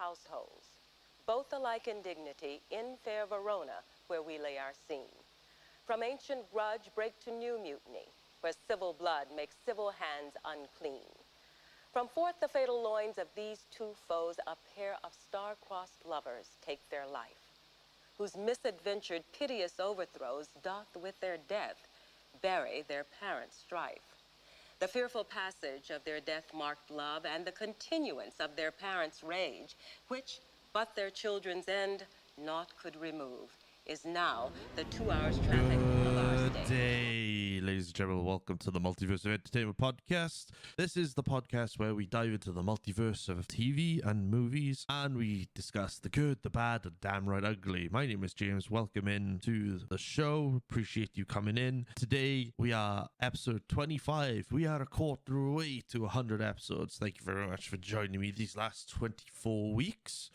households, both alike in dignity, in fair Verona, where we lay our scene. From ancient grudge break to new mutiny, where civil blood makes civil hands unclean. From forth the fatal loins of these two foes, a pair of star-crossed lovers take their life, whose misadventured piteous overthrows doth with their death bury their parents' strife. The fearful passage of their death-marked love and the continuance of their parents' rage, which but their children's end naught could remove, is now the 2 hours traffic of our Good state. day, ladies and gentlemen. Welcome to the Multiverse of Entertainment podcast. This is the podcast where we dive into the multiverse of TV and movies, and we discuss the good, the bad, and damn right ugly. My name is James. Welcome in to the show. Appreciate you coming in. Today we are episode 25. We are a quarter away to 100 episodes. Thank you very much for joining me these last 24 weeks.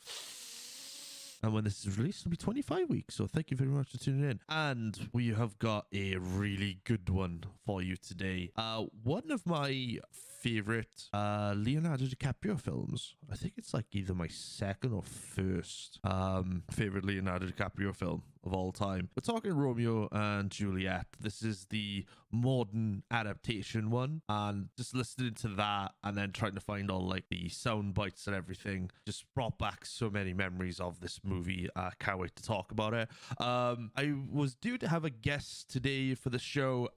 And when this is released, it'll be 25 weeks. So thank you very much for tuning in. And we have got a really good one for you today. One of my favorite Leonardo DiCaprio films. I think it's like either my second or first favorite Leonardo DiCaprio film of all time. We're talking Romeo and Juliet. This is the modern adaptation one, and just listening to that and then trying to find all like the sound bites and everything just brought back so many memories of this movie. I can't wait to talk about it. I was due to have a guest today for the show.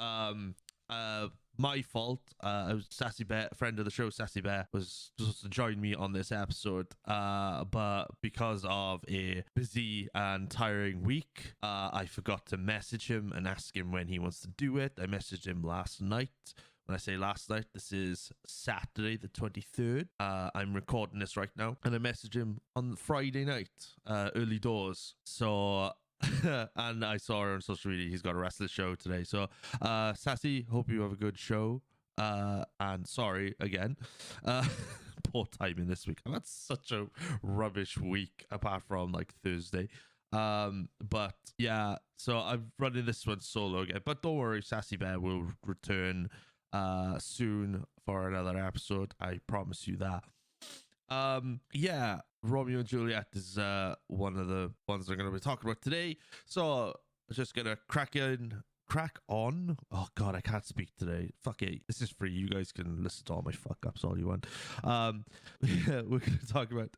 My fault. I was Sassy Bear, a friend of the show, Sassy Bear, was supposed to join me on this episode. But because of a busy and tiring week, I forgot to message him and ask him when he wants to do it. I messaged him last night. When I say last night, this is Saturday the 23rd. I'm recording this right now. And I messaged him on Friday night, early doors. So... and I saw her on social media. He's got a wrestling show today. So, Sassy, hope you have a good show. And sorry again. Poor timing this week. I've had such a rubbish week apart from like Thursday. But yeah, so I'm running this one solo again. But don't worry, Sassy Bear will return soon for another episode. I promise you that. Yeah, Romeo and Juliet is one of the ones we're going to be talking about today. So I'm just going to crack on. Oh god, I can't speak today. Fuck it. This is free. You guys can listen to all my fuck ups all you want. Yeah, we're going to talk about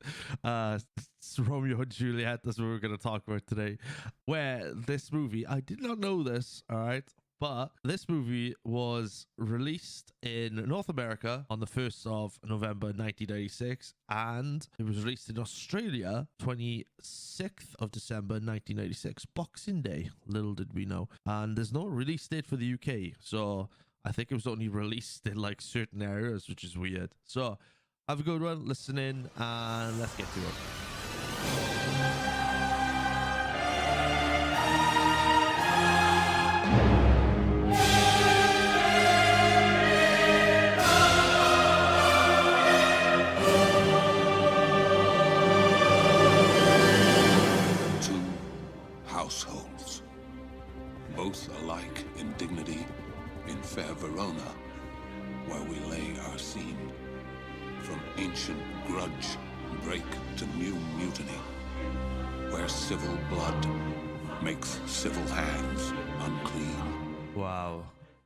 Romeo and Juliet. That's what we're going to talk about today. Where this movie, I did not know this, all right? But this movie was released in North America on the 1st of November 1996, and it was released in Australia 26th of December 1996, Boxing Day. Little did we know. And there's no release date for the UK, so I think it was only released in like certain areas, which is weird. So have a good one, listen in, and let's get to it. Households, both alike in dignity, in fair Verona, where we lay our scene. From ancient grudge break to new mutiny, where civil blood makes civil hands unclean. Wow.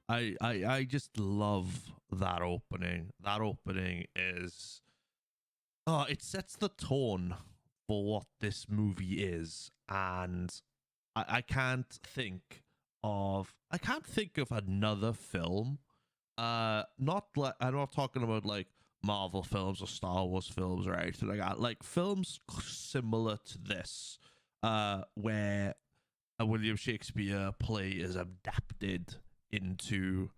I just love that opening. That opening is... Oh, it sets the tone for what this movie is, and I can't think of another film. I'm not talking about like Marvel films or Star Wars films or anything like that. Like films similar to this, where a William Shakespeare play is adapted into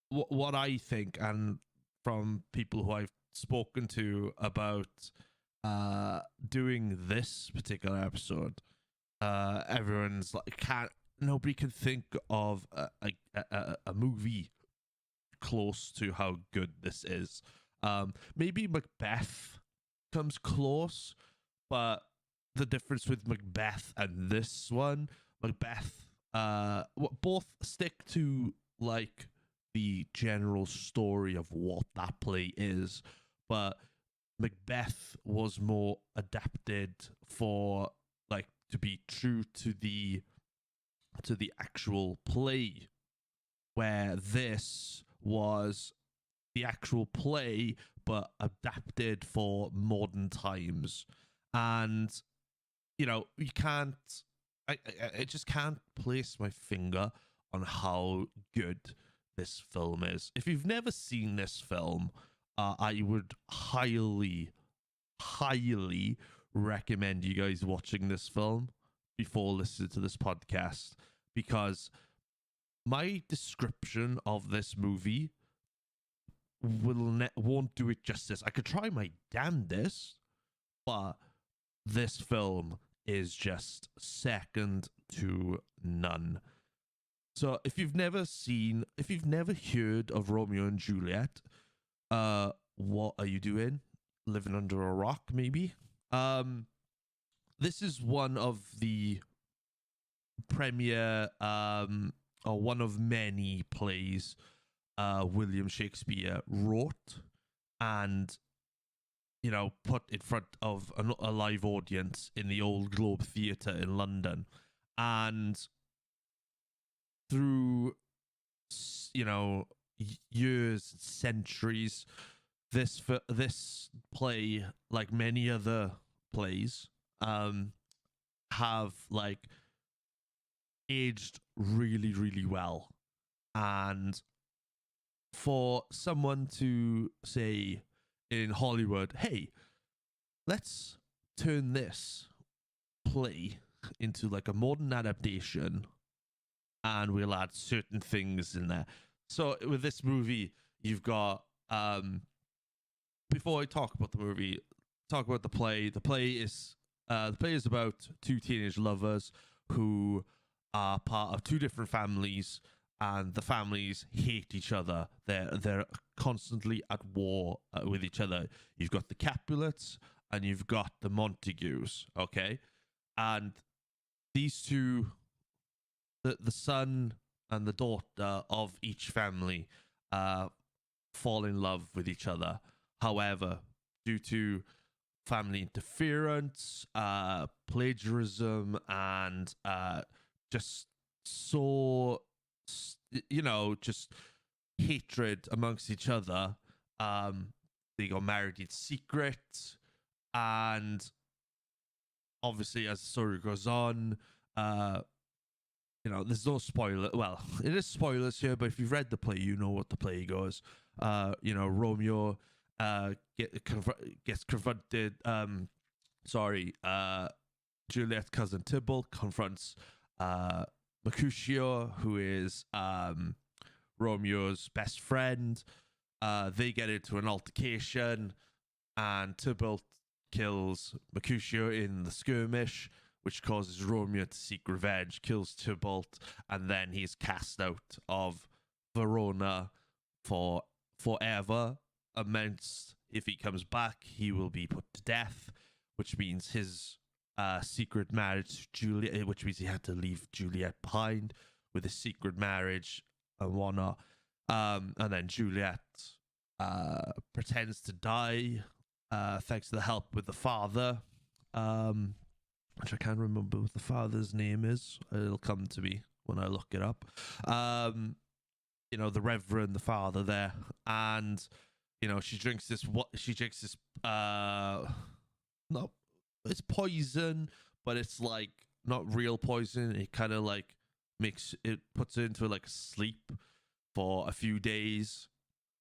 what I think, and from people who I've spoken to about doing this particular episode, everyone's like, nobody can think of a movie close to how good this is. Maybe Macbeth comes close, but the difference with Macbeth and this one, Macbeth, both stick to like the general story of what that play is, but Macbeth was more adapted for like to be true to the actual play, where this was the actual play but adapted for modern times. And you can't I just can't place my finger on how good this film is. If you've never seen this film, I would highly recommend you guys watching this film before listening to this podcast, because my description of this movie won't do it justice. I could try my damnedest, but this film is just second to none. So if you've never heard of Romeo and Juliet, what are you doing? Living under a rock, maybe? This is one of the premier, or one of many plays William Shakespeare wrote and put in front of a live audience in the Old Globe Theatre in London. And through years, centuries, this play, like many other plays, have like aged really, really well. And for someone to say in Hollywood, hey, let's turn this play into like a modern adaptation and we'll add certain things in there. So with this movie, you've got before I talk about the movie, talk about the play. The play is about two teenage lovers who are part of two different families, and the families hate each other. They're constantly at war with each other. You've got the Capulets and you've got the Montagues, okay? And these two, the son and the daughter of each family, fall in love with each other. However, due to family interference, plagiarism, and just hatred amongst each other, they got married in secret. And obviously, as the story goes on, there's no spoiler. Well, it is spoilers here, but if you've read the play, you know what the play goes. Romeo gets confronted. Juliet's cousin Tybalt confronts Mercutio, who is Romeo's best friend. They get into an altercation, and Tybalt kills Mercutio in the skirmish, which causes Romeo to seek revenge, kills Tybalt, and then he's cast out of Verona for forever. Immense. If he comes back, he will be put to death, which means his secret marriage to Juliet, which means he had to leave Juliet behind with his secret marriage and whatnot. And then Juliet pretends to die thanks to the help with the father, which I can't remember what the father's name is. It'll come to me when I look it up. The Reverend, the father there, and she drinks this. No, it's poison, but it's like not real poison. It kind of like puts her into like sleep for a few days,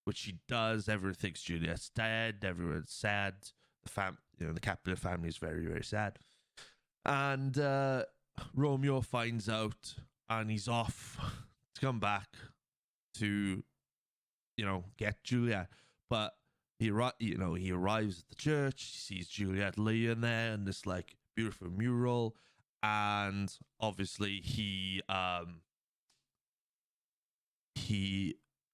which she does. Everyone thinks Juliet's dead. Everyone's sad. The Capulet family is very, very sad. And Romeo finds out, and he's off to come back to, get Juliet. But he arrives at the church. He sees Juliet laying there in this like beautiful mural, and obviously he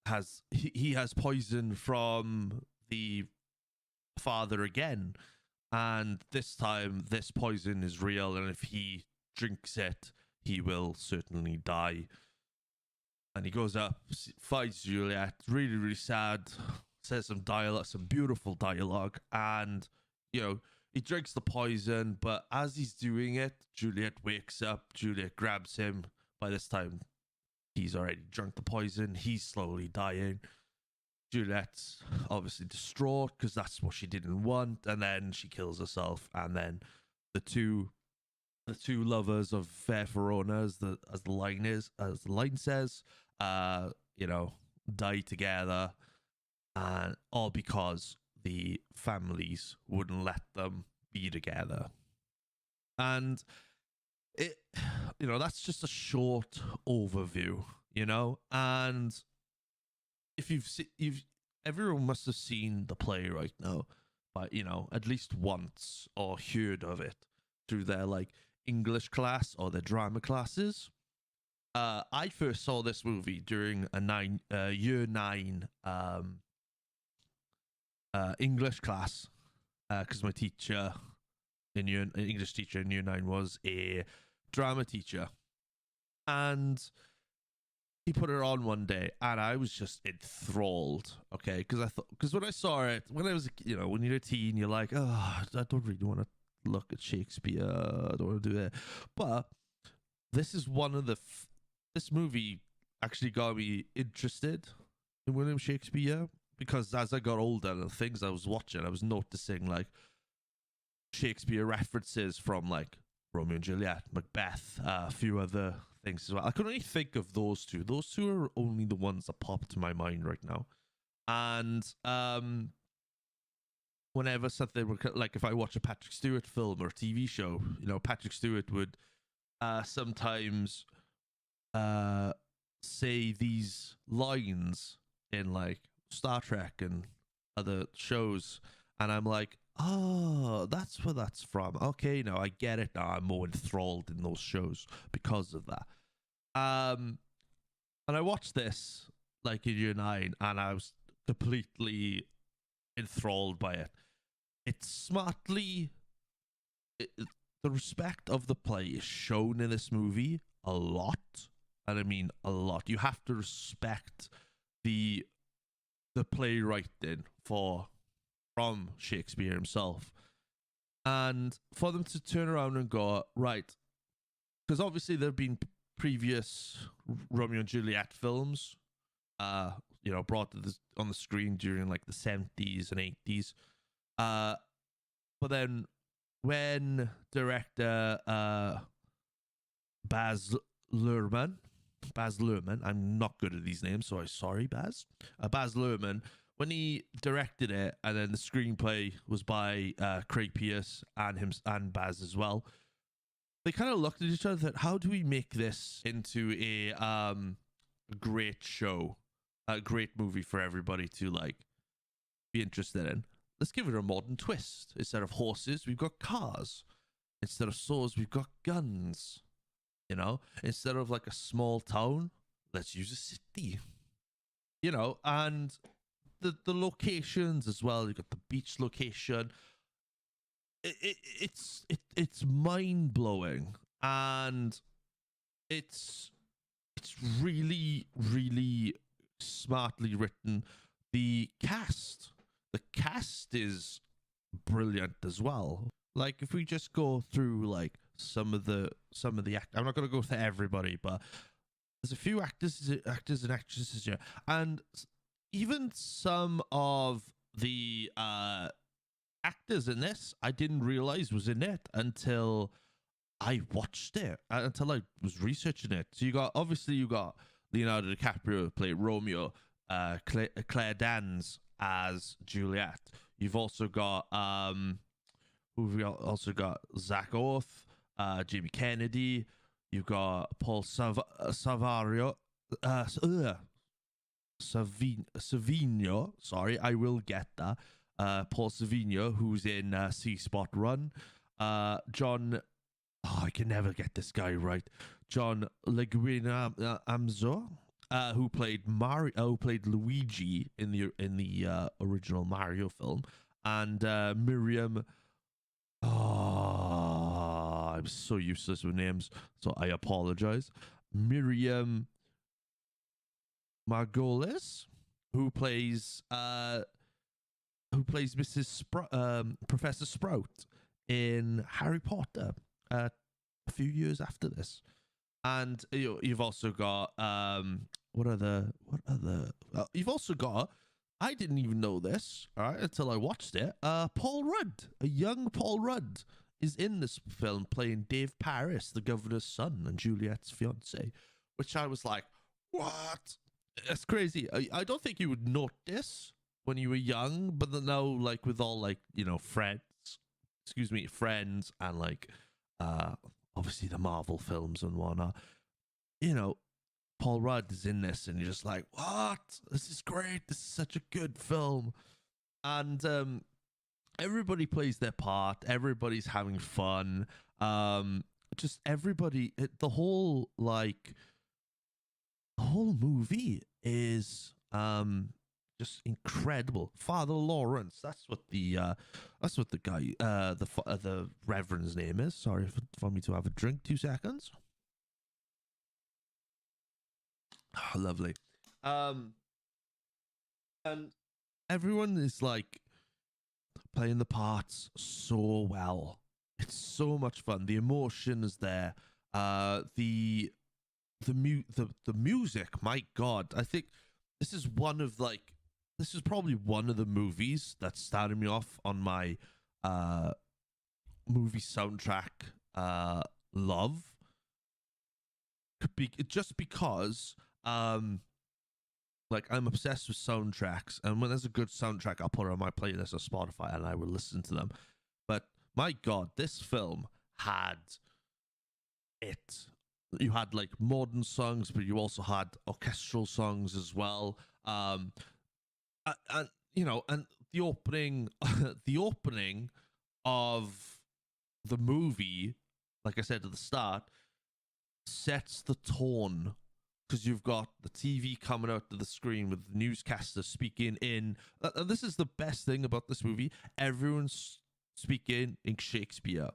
has poison from the father again, and this time this poison is real, and if he drinks it, he will certainly die. And he goes up, fights Juliet. Really, really sad says some dialogue, some beautiful dialogue, and he drinks the poison. But as he's doing it, Juliet wakes up. Juliet grabs him. By this time, he's already drunk the poison. He's slowly dying. Juliet's obviously distraught because that's what she didn't want, and then she kills herself. And then the two lovers of fair Verona, as the line says, die together, and all because the families wouldn't let them be together. And that's just a short overview, and if everyone must have seen the play right now, but at least once, or heard of it through their English class or their drama classes. I first saw this movie during a year 9 English class, because my teacher English teacher in year 9 was a drama teacher, and he put it on one day, and I was just enthralled. Okay, because when I saw it, when I was when you're a teen, you're like, oh, I don't really want to look at Shakespeare. I don't want to do that. But this is one of this movie actually got me interested in William Shakespeare, because as I got older, the things I was watching, I was noticing Shakespeare references from Romeo and Juliet, Macbeth, a few other things as well. I could only think of those two. Those two are only the ones that pop to my mind right now. And whenever something if I watch a Patrick Stewart film or a TV show, Patrick Stewart would sometimes say these lines in Star Trek and other shows, and I'm like, oh, that's where that's from. Okay, now I get it. Now I'm more enthralled in those shows because of that. And I watched this in year 9, and I was completely enthralled by it. It's smartly, the respect of the play is shown in this movie a lot, and I mean a lot. You have to respect the playwriting from Shakespeare himself, and for them to turn around and go, right, because obviously there have been previous Romeo and Juliet films brought on the screen during the 70s and 80s, but then when director Baz Luhrmann, I'm not good at these names, so I'm sorry, Baz Luhrmann, when he directed it, and then the screenplay was by Craig Pearce and Baz as well, they kind of looked at each other and thought, how do we make this into a great show, a great movie for everybody to be interested in? Let's give it a modern twist. Instead of horses, we've got cars. Instead of swords, we've got guns. Instead of a small town, let's use a city. And the locations as well. You got the beach location. It's mind blowing, and it's really, really smartly written. The cast is brilliant as well. If we just go through some of the act, I'm not going to go through everybody, but there's a few actors and actresses here, and even some of the actors in this I didn't realize was in it until I watched it, until I was researching it. So you got Leonardo DiCaprio played Romeo, Claire Danes as Juliet. You've also got Zach Orth, Jamie Kennedy. You've got Paul Savino. Sorry, I will get that. Paul Savino, who's in C Spot Run. John, I can never get this guy right. John Leguizamo, who played Luigi in the original Mario film, and Miriam. Oh, I'm so useless with names, so I apologize. Miriam Margolis, who plays who plays Professor Sprout in Harry Potter a few years after this. And you've also got you've also got, I didn't even know this, all right, until I watched it. Paul Rudd, a young Paul Rudd, is in this film playing Dave Paris, the governor's son and Juliet's fiance, which I was like, what? That's crazy. I don't think you would notice when you were young, but now, like, with all, like, friends and, like, obviously the Marvel films and whatnot, Paul Rudd is in this, and you're just like, what? This is great. This is such a good film. And everybody plays their part. Everybody's having fun. Just everybody, the whole movie is just incredible. Father Lawrence, that's what the guy, the reverend's name is. Sorry for me to have a drink. 2 seconds. Oh, lovely. And everyone is like playing the parts so well. It's so much fun. The emotion is there. The music, my God. I think this is probably one of the movies that started me off on my movie soundtrack love. Just because like, I'm obsessed with soundtracks, and when there's a good soundtrack, I'll put it on my playlist on Spotify and I will listen to them. But my God, this film had it. You had, like, modern songs, but you also had orchestral songs as well. And the opening of the movie, like I said at the start, sets the tone, because you've got the TV coming out to the screen with the newscasters speaking in. This is the best thing about this movie. Everyone's speaking in Shakespeare.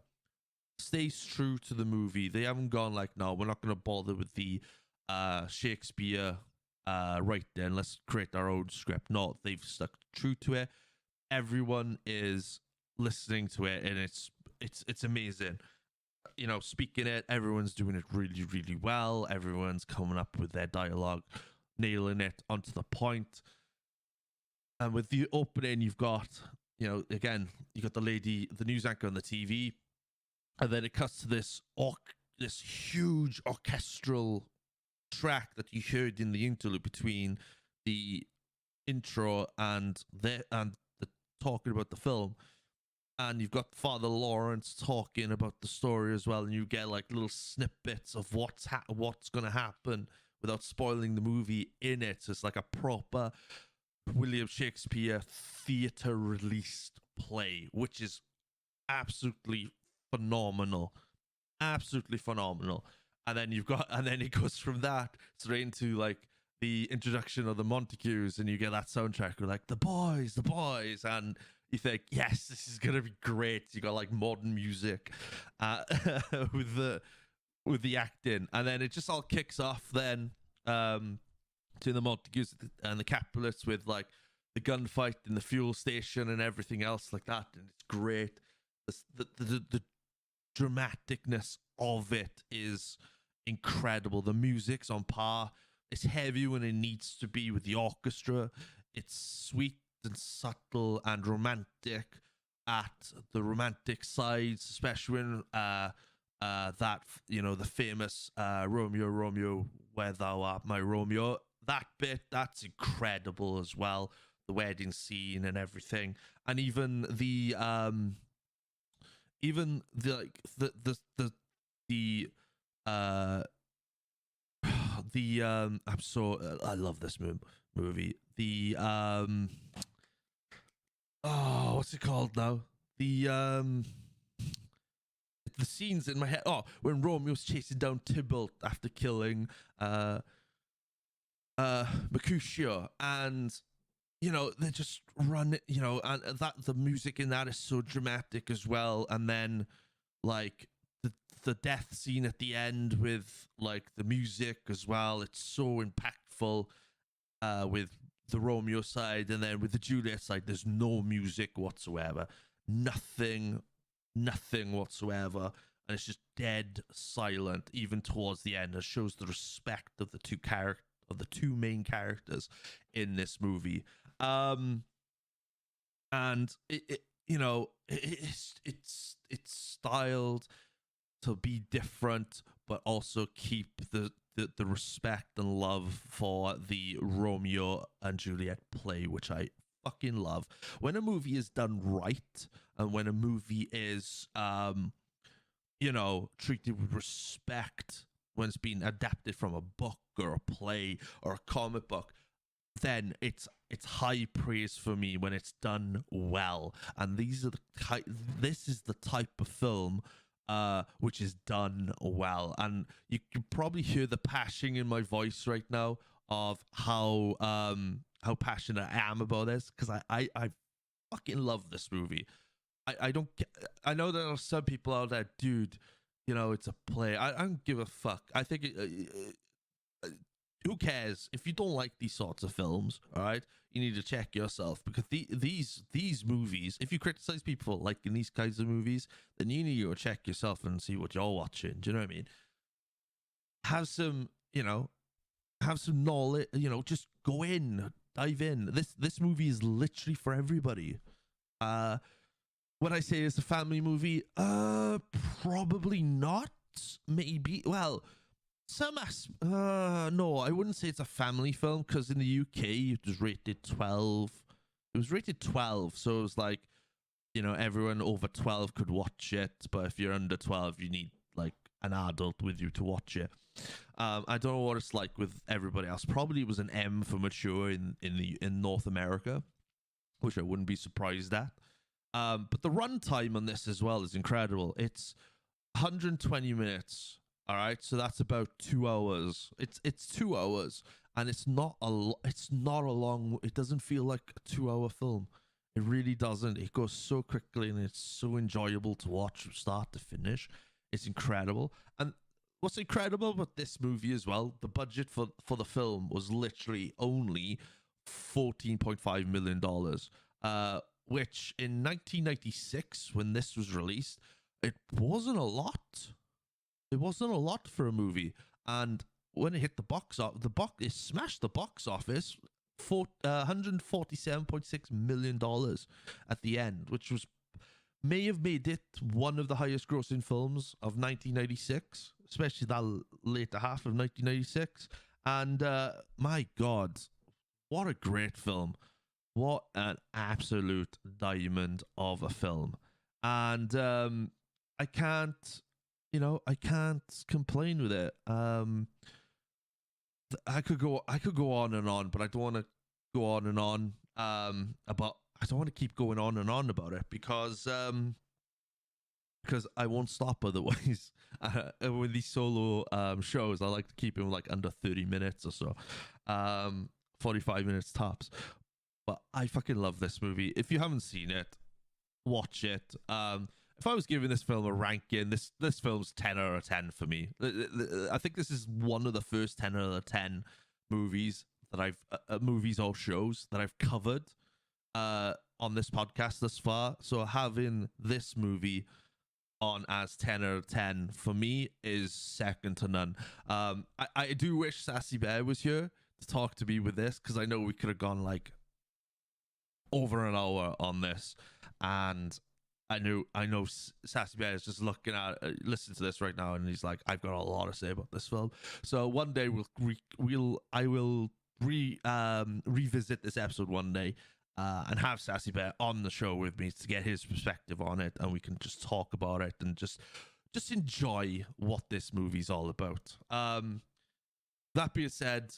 Stays true to the movie. They haven't gone like, no, we're not going to bother with the Shakespeare right then. Let's create our own script. No, they've stuck true to it. Everyone is listening to it, and it's amazing. Speaking it, everyone's doing it really, really well. Everyone's coming up with their dialogue, nailing it onto the point. And with the opening, you've got, again, you got the news anchor on the TV, and then it cuts to this huge orchestral track that you heard in the interlude between the intro and the talking about the film. And you've got Father Lawrence talking about the story as well, and you get, like, little snippets of what's going to happen without spoiling the movie in it. So it's like a proper William Shakespeare theatre released play, which is absolutely phenomenal. Absolutely phenomenal. And then it goes from that straight into, like, the introduction of the Montagues, and you get that soundtrack with, like, the boys, and you think, yes, this is gonna be great. You got, like, modern music with the acting, and then it just all kicks off then to the Montagues and the Capulets with, like, the gunfight in the fuel station and everything else like that, and it's great. The dramaticness of it is incredible. The music's on par. It's heavy when it needs to be with the orchestra. It's sweet and subtle and romantic at the romantic sides, especially when that, the famous Romeo, where thou art my Romeo, that bit, that's incredible as well. The wedding scene and everything, and even the I love this movie. What's it called now? The scenes in my head. Oh, when Romeo's chasing down Tybalt after killing Mercutio, and they just run it, and that the music in that is so dramatic as well. And then, like, the death scene at the end with, like, the music as well, it's so impactful, with the Romeo side, and then with the Juliet side, there's no music whatsoever. Nothing whatsoever. And it's just dead silent, even towards the end. It shows the respect of the two main characters in this movie. And it's styled to be different, but also keep the respect and love for the Romeo and Juliet play, which I fucking love. When a movie is done right, and when a movie is treated with respect, when it's been adapted from a book or a play or a comic book, then it's high praise for me when it's done well. And this is the type of film which is done well. And you can probably hear the passion in my voice right now of how passionate I am about this, because I fucking love this movie. I know there are some people out there, dude, it's a play. I don't give a fuck. I think who cares if you don't like these sorts of films? All right, you need to check yourself, because these movies, if you criticize people liking these kinds of movies, then you need to go check yourself and see what you're watching. Do you know what I mean? Have some knowledge. Just go in, dive in. This movie is literally for everybody. Would I say it's a family movie? Probably not. Maybe. Well, no, I wouldn't say it's a family film, because in the UK it was rated 12. It was rated 12, so it was like, everyone over 12 could watch it, but if you're under 12, you need like an adult with you to watch it. I don't know what it's like with everybody else. Probably it was an M for mature in North America, which I wouldn't be surprised at. But the runtime on this as well is incredible. It's 120 minutes. All right, so that's about 2 hours. It's 2 hours, and it's not a long. It doesn't feel like a 2-hour film. It really doesn't. It goes so quickly, and it's so enjoyable to watch from start to finish. It's incredible. And what's incredible about this movie as well, the budget for the film was literally only $14.5 million, which in 1996, when this was released, it wasn't a lot. It wasn't a lot for a movie. And when it hit the box office, it smashed the box office for $147.6 million at the end, which may have made it one of the highest grossing films of 1996, especially that later half of 1996. And my God, what a great film. What an absolute diamond of a film. And I can't complain with it. I could go on and on, but I don't want to go on and on about. I don't want to keep going on and on about it because I won't stop otherwise. With these solo shows, I like to keep them like under 30 minutes or so, 45 minutes tops. But I fucking love this movie. If you haven't seen it, watch it. If I was giving this film a ranking, this film's 10 out of 10 for me. I think this is one of the first 10 out of 10 movies that I've movies or shows that I've covered on this podcast thus far. So having this movie on as 10 out of 10 for me is second to none. I do wish Sassy Bear was here to talk to me with this, because I know we could have gone like over an hour on this, and I know Sassy Bear is just listen to this right now, and he's like, I've got a lot to say about this film. So one day I will revisit this episode one day, and have Sassy Bear on the show with me to get his perspective on it, and we can just talk about it and just enjoy what this movie's all about. That being said,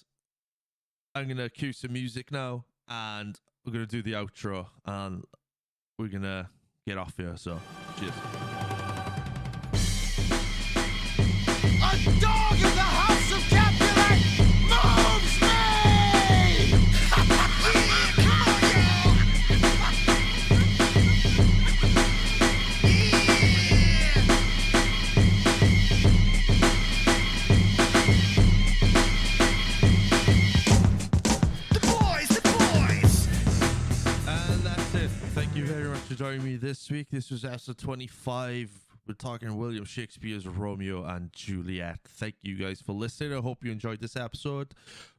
I'm gonna cue some music now, and we're gonna do the outro, and we're gonna get off here. So, cheers. A dog in the house of Capulet moves me! Yeah, come on, y'all! Yeah! The boys week. This was episode 25. We're talking William Shakespeare's Romeo and Juliet. Thank you guys for listening. I hope you enjoyed this episode.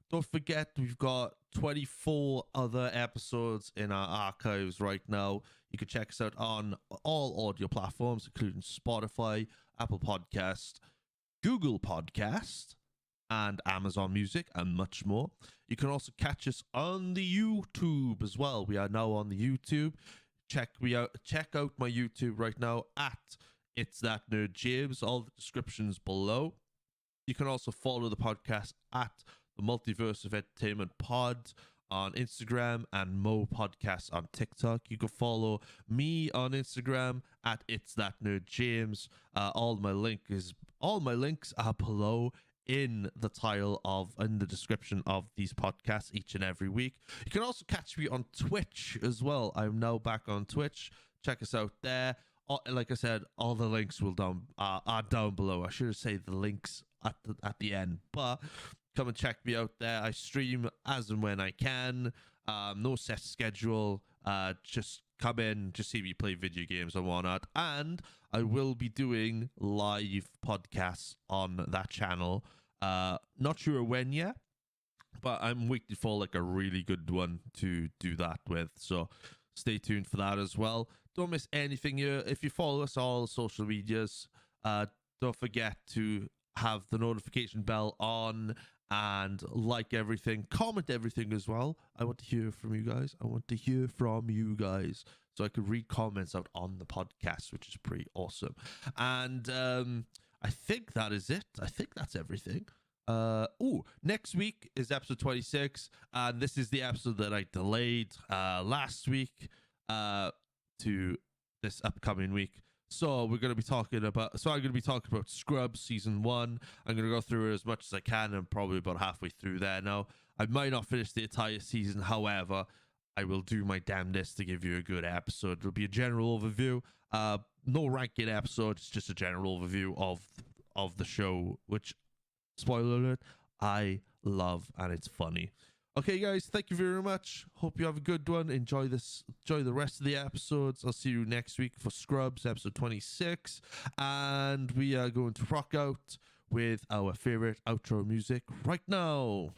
Don't forget, we've got 24 other episodes in our archives right now. You can check us out on all audio platforms, including Spotify, Apple Podcast, Google Podcast, and Amazon Music, and much more. You can also catch us on the YouTube as well. We are now on the YouTube. Check out my YouTube right now at ItzThatNerdJames. All the descriptions below. You can also follow the podcast at the Multiverse of Entertainment Pod on Instagram and Mo Podcast on TikTok. You can follow me on Instagram at ItzThatNerdJames. All my links are below in the the description of these podcasts each and every week. You can also catch me on Twitch as well. I'm now back on Twitch. Check us out there. Like I said, all the links are down below. I should say the links at the end, but come and check me out there. I stream as and when I can. No set schedule. Just come in, just see me play video games and whatnot. And I will be doing live podcasts on that channel. Not sure when yet, but I'm waiting for like a really good one to do that with. So stay tuned for that as well. Don't miss anything here. If you follow us on all social medias, don't forget to have the notification bell on and like everything, comment everything as well. I want to hear from you guys. So I could read comments out on the podcast, which is pretty awesome. And I think that is it. I think that's everything. Next week is episode 26, and this is the episode that I delayed last week to this upcoming week. So I'm going to be talking about Scrubs season 1. I'm going to go through it as much as I can. I'm probably about halfway through there now. I might not finish the entire season. However, I will do my damnedest to give you a good episode. It'll be a general overview. No ranking episode. It's just a general overview of the show, which, spoiler alert, I love, and it's funny. Okay, guys, thank you very much. Hope you have a good one. Enjoy the rest of the episodes. I'll see you next week for Scrubs, episode 26. And we are going to rock out with our favorite outro music right now.